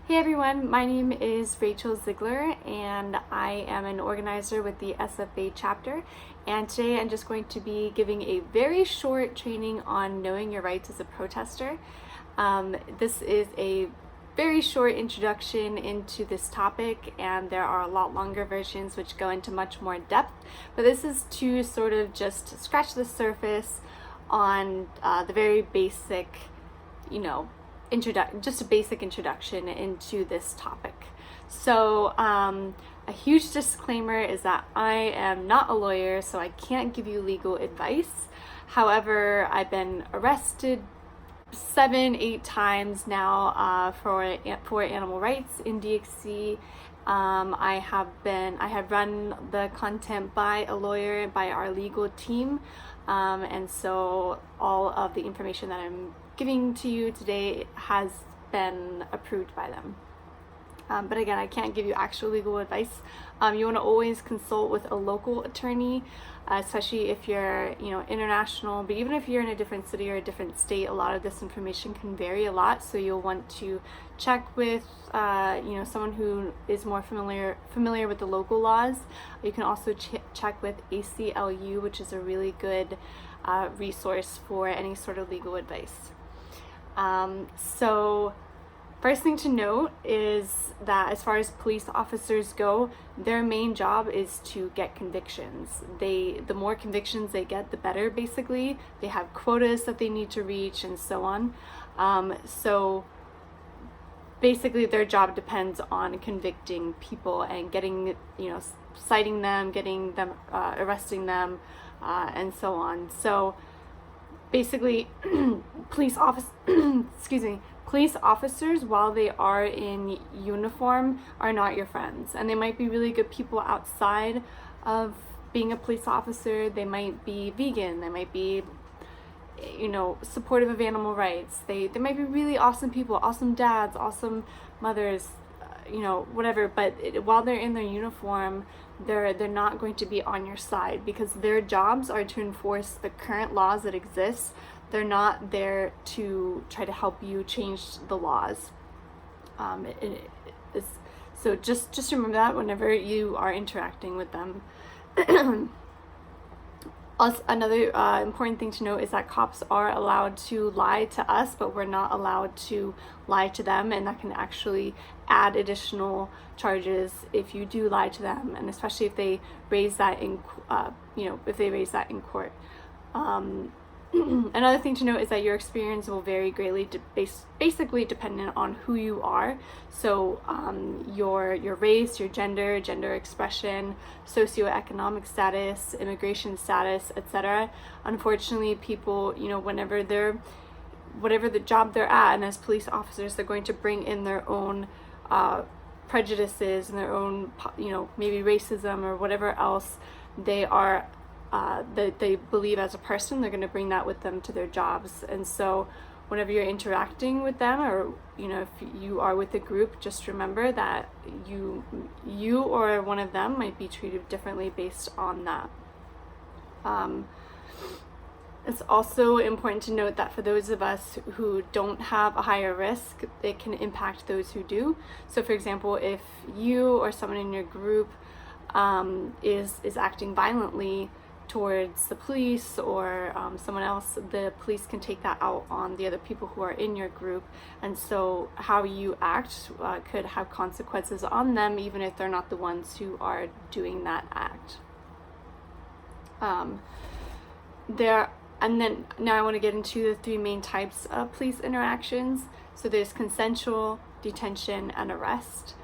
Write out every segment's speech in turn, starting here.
Hey everyone, my name is Rachel Ziegler and I am an organizer with the SFA chapter, and today I'm just going to be giving a very short training on knowing your rights as a protester. This is a very short introduction into this topic, and there are a lot longer versions which go into much more depth, but this is to sort of just scratch the surface on the very basic, just a basic introduction into this topic. So a huge disclaimer is that I am not a lawyer, so I can't give you legal advice. However, I've been arrested 7-8 times now for animal rights in DXC. I have run the content by a lawyer, by our legal team, and so all of the information that I'm giving to you today has been approved by them. But again, I can't give you actual legal advice. You want to always consult with a local attorney, especially if you're, international. But even if you're in a different city or a different state, a lot of this information can vary a lot. So you'll want to check with, someone who is more familiar with the local laws. You can also check with ACLU, which is a really good resource for any sort of legal advice. So first thing to note is that as far as police officers go, their main job is to get convictions. The more convictions they get, the better, basically. They have quotas that they need to reach and so on. So basically their job depends on convicting people and getting, citing them, getting them, arresting them, and so on. So basically, police officers, while they are in uniform, are not your friends. And they might be really good people outside of being a police officer. They might be vegan. They might be, supportive of animal rights. They might be really awesome people, awesome dads, awesome mothers, whatever. But while they're in their uniform, they're not going to be on your side, because their jobs are to enforce the current laws that exist. They're not there to try to help you change the laws. So just remember that whenever you are interacting with them. Also, another important thing to note is that cops are allowed to lie to us, but we're not allowed to lie to them, and that can actually add additional charges if you do lie to them, and especially if they raise that in, court. Another thing to note is that your experience will vary greatly, basically dependent on who you are. So your race, your gender expression, socioeconomic status, immigration status, etc. Unfortunately, people, whatever the job they're at, and as police officers, they're going to bring in their own prejudices and their own, maybe racism or whatever else they are. That they believe as a person, they're going to bring that with them to their jobs. And so whenever you're interacting with them, or if you are with a group, just remember that you or one of them might be treated differently based on that. It's also important to note that for those of us who don't have a higher risk, it can impact those who do. So for example, if you or someone in your group is acting violently towards the police or someone else, the police can take that out on the other people who are in your group. And so how you act could have consequences on them, even if they're not the ones who are doing that act. And then now I want to get into the three main types of police interactions. So there's consensual, detention, and arrest.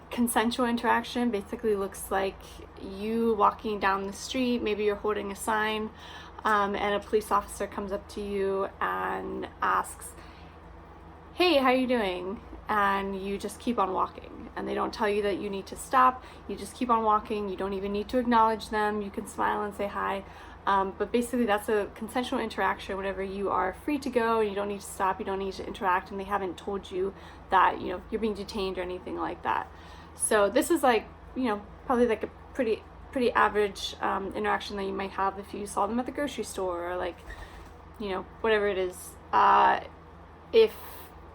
Consensual interaction basically looks like you walking down the street, maybe you're holding a sign, and a police officer comes up to you and asks, "Hey, how are you doing?" And you just keep on walking, and they don't tell you that you need to stop. You just keep on walking. You don't even need to acknowledge them. You can smile and say hi. But basically that's a consensual interaction whenever you are free to go, and you don't need to stop, you don't need to interact, and they haven't told you that you're being detained or anything like that. So this is like, probably like a pretty average interaction that you might have if you saw them at the grocery store, or like, whatever it is. If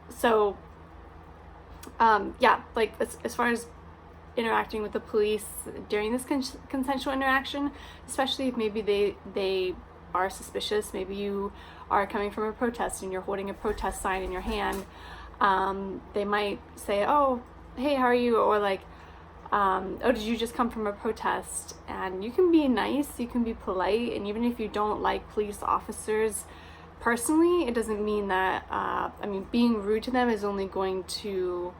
so, Yeah, like as far as interacting with the police during this consensual interaction, especially if maybe they are suspicious. Maybe you are coming from a protest and you're holding a protest sign in your hand. They might say, "Oh, hey, how are you?" Or like, "Oh, did you just come from a protest?" And you can be nice, you can be polite, and even if you don't like police officers personally, it doesn't mean that, being rude to them is only going to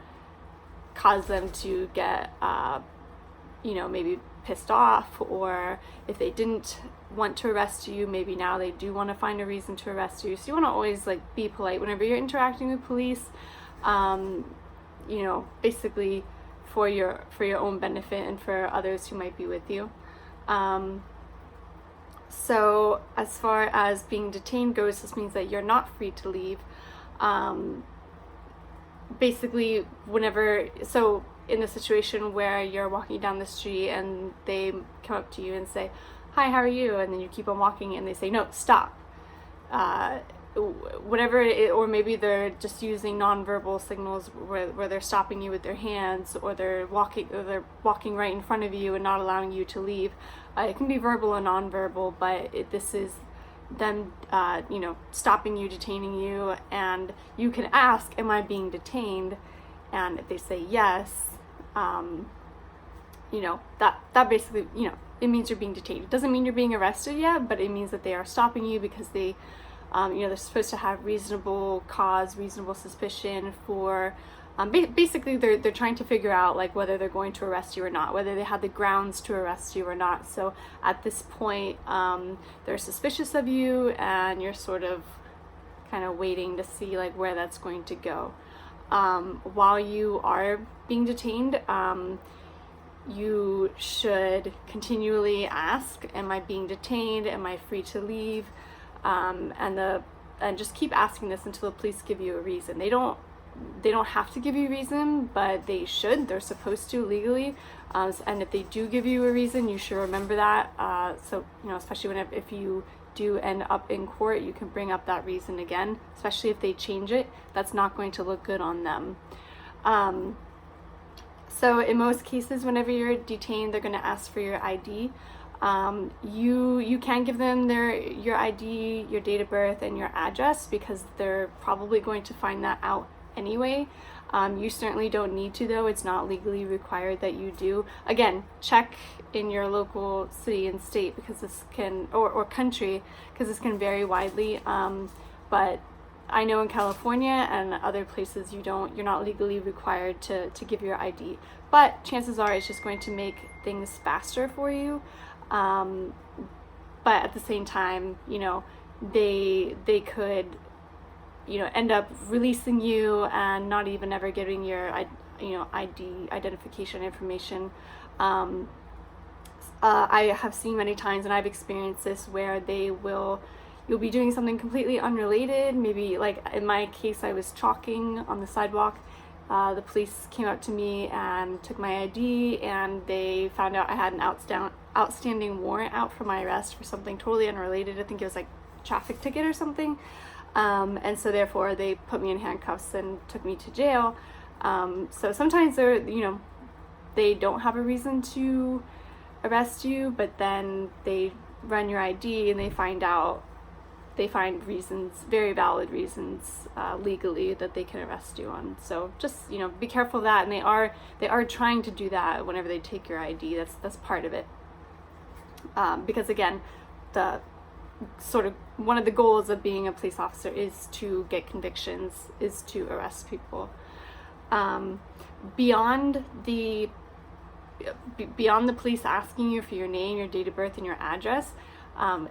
cause them to get, maybe pissed off, or if they didn't want to arrest you, maybe now they do want to find a reason to arrest you. So you want to always like be polite whenever you're interacting with police, basically for your own benefit and for others who might be with you. So as far as being detained goes, this means that you're not free to leave. Basically, so in the situation where you're walking down the street and they come up to you and say, "Hi, how are you?" and then you keep on walking and they say, "No, stop." Or maybe they're just using nonverbal signals where they're stopping you with their hands, or they're walking right in front of you and not allowing you to leave. It can be verbal and nonverbal, but this is them, stopping you, detaining you, and you can ask, "Am I being detained?" And if they say yes, that basically, it means you're being detained. It doesn't mean you're being arrested yet, but it means that they are stopping you because they're supposed to have reasonable cause, reasonable suspicion for, basically they're trying to figure out like whether they're going to arrest you or not, whether they have the grounds to arrest you or not. So at this point, they're suspicious of you, and you're sort of kind of waiting to see like where that's going to go. While you are being detained, you should continually ask, "Am I being detained? Am I free to leave?" And just keep asking this until the police give you a reason. They don't have to give you a reason, but they should. They're supposed to legally. And if they do give you a reason, you should remember that. So especially if you do end up in court, you can bring up that reason again, especially if they change it. That's not going to look good on them. So in most cases, whenever you're detained, they're going to ask for your ID. You can give them your ID, your date of birth, and your address, because they're probably going to find that out anyway. You certainly don't need to, though. It's not legally required that you do. Again, check in your local city and state, because this can, or country, because this can vary widely. But I know in California and other places you're not legally required to give your ID. But chances are it's just going to make things faster for you. But at the same time, they could, end up releasing you and not even ever getting your, ID identification information. I have seen many times, and I've experienced this, where you'll be doing something completely unrelated. Maybe like in my case, I was chalking on the sidewalk. The police came up to me and took my ID, and they found out I had an outstanding warrant out for my arrest for something totally unrelated. I think it was like a traffic ticket or something. And so therefore they put me in handcuffs and took me to jail. So sometimes they don't have a reason to arrest you, but then they run your ID and they find reasons, very valid reasons, legally, that they can arrest you on. So just, be careful of that. And they are trying to do that whenever they take your ID. That's part of it. Because again, the sort of one of the goals of being a police officer is to get convictions, is to arrest people. Beyond the police asking you for your name, your date of birth, and your address,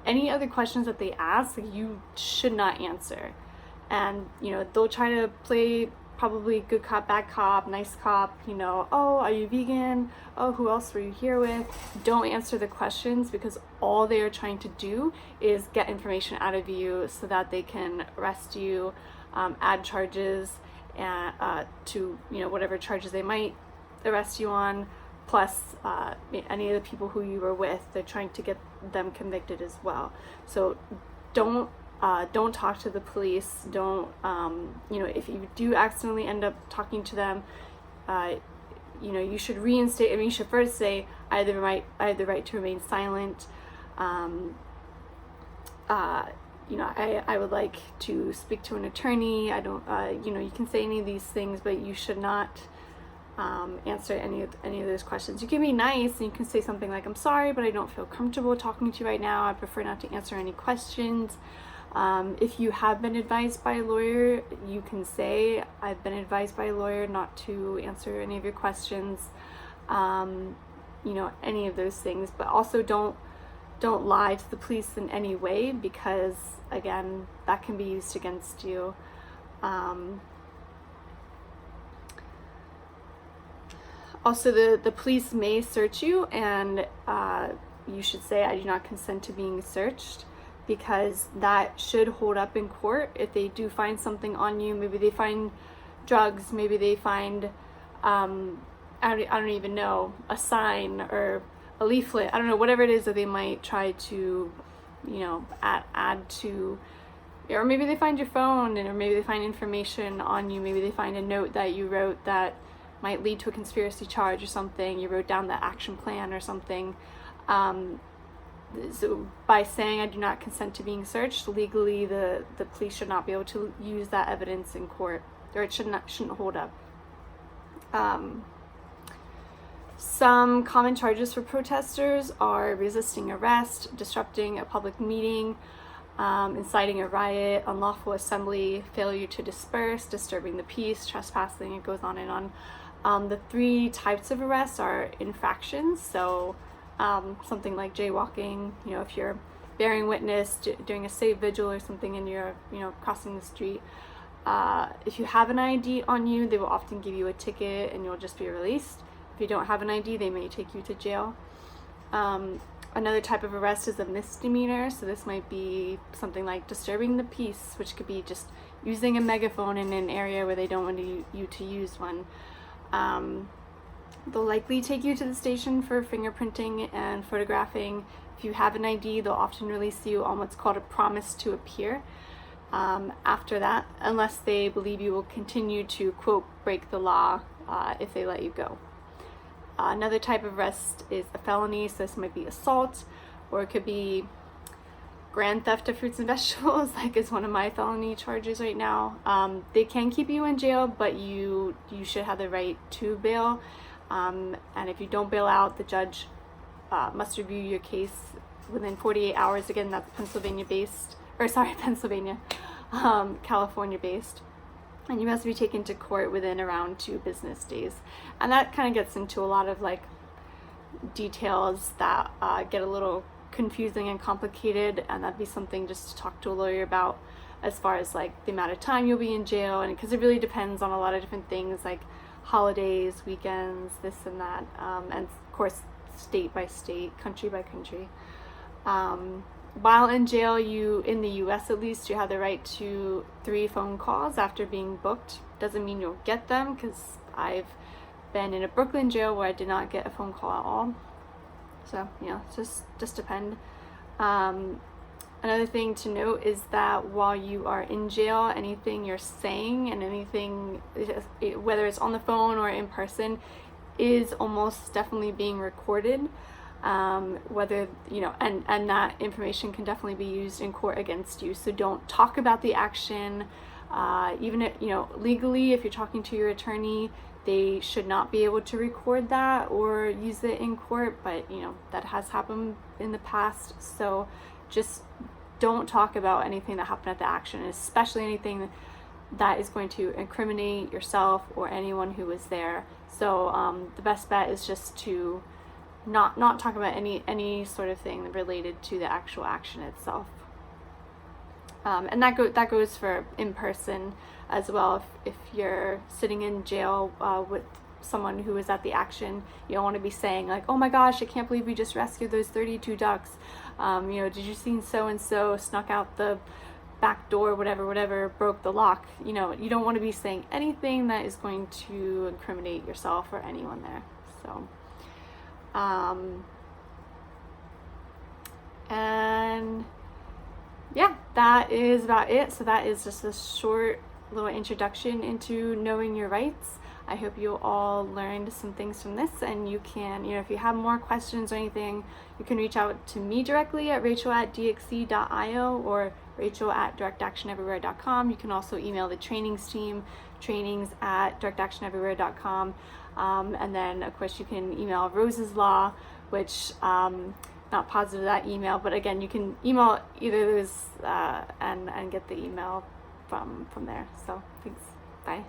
any other questions that they ask, you should not answer. And they'll try to play probably good cop, bad cop, nice cop, "Oh, are you vegan? Oh, who else were you here with?" Don't answer the questions, because all they are trying to do is get information out of you so that they can arrest you, add charges, and to whatever charges they might arrest you on, plus any of the people who you were with. They're trying to get them convicted as well. So don't Don't talk to the police. Don't, if you do accidentally end up talking to them, you should reinstate. You should first say, I have the right to remain silent. I would like to speak to an attorney. I don't, you can say any of these things, but you should not answer any of those questions. You can be nice and you can say something like, I'm sorry, but I don't feel comfortable talking to you right now. I prefer not to answer any questions. If you have been advised by a lawyer, you can say, I've been advised by a lawyer not to answer any of your questions, any of those things. But also don't lie to the police in any way, because again, that can be used against you. Also, the police may search you, and you should say, I do not consent to being searched, because that should hold up in court. If they do find something on you, maybe they find drugs, maybe they find, I don't even know, a sign or a leaflet, I don't know, whatever it is that they might try to, add to, or maybe they find your phone, or maybe they find information on you, maybe they find a note that you wrote that might lead to a conspiracy charge or something, you wrote down the action plan or something. So by saying I do not consent to being searched, legally the police should not be able to use that evidence in court, or it shouldn't hold up. Some common charges for protesters are resisting arrest, disrupting a public meeting, inciting a riot, unlawful assembly, failure to disperse, disturbing the peace, trespassing. It goes on and on. The 3 types of arrests are infractions, so something like jaywalking, if you're bearing witness, doing a safe vigil or something, and you're, crossing the street. If you have an ID on you, they will often give you a ticket and you'll just be released. If you don't have an ID, they may take you to jail. Another type of arrest is a misdemeanor, so this might be something like disturbing the peace, which could be just using a megaphone in an area where they don't want you to use one. They'll likely take you to the station for fingerprinting and photographing. If you have an ID, they'll often release you on what's called a promise to appear. After that, unless they believe you will continue to, quote, break the law if they let you go. Another type of arrest is a felony, so this might be assault, or it could be grand theft of fruits and vegetables, like is one of my felony charges right now. They can keep you in jail, but you should have the right to bail. And if you don't bail out, the judge must review your case within 48 hours. Again, that's California-based. And you must be taken to court within around 2 business days. And that kind of gets into a lot of details that get a little confusing and complicated, and that'd be something just to talk to a lawyer about, as far as the amount of time you'll be in jail, and because it really depends on a lot of different things like holidays, weekends, this and that, and of course state by state, country by country. While in jail, in the US at least, you have the right to 3 phone calls after being booked. Doesn't mean you'll get them, because I've been in a Brooklyn jail where I did not get a phone call at all. So, just depend. Another thing to note is that while you are in jail, anything you're saying and anything, whether it's on the phone or in person, is almost definitely being recorded. And that information can definitely be used in court against you. So don't talk about the action. Even if, legally, if you're talking to your attorney, they should not be able to record that or use it in court, but that has happened in the past. So just don't talk about anything that happened at the action, especially anything that is going to incriminate yourself or anyone who was there. So the best bet is just to not talk about any sort of thing related to the actual action itself. And that goes for in person as well. If you're sitting in jail with someone who was at the action, you don't want to be saying oh my gosh, I can't believe we just rescued those 32 ducks. Did you see so and so snuck out the back door, whatever, broke the lock. You don't want to be saying anything that is going to incriminate yourself or anyone there. So and yeah, that is about it. So that is just a short little introduction into knowing your rights. I hope you all learned some things from this, and you can, if you have more questions or anything, you can reach out to me directly at rachel@dxe.io or rachel@directactioneverywhere.com. You can also email the trainings team, trainings@directactioneverywhere.com. And then, of course, you can email Rose's Law, which not positive that email, but again, you can email either of those and get the email from there. So thanks. Bye.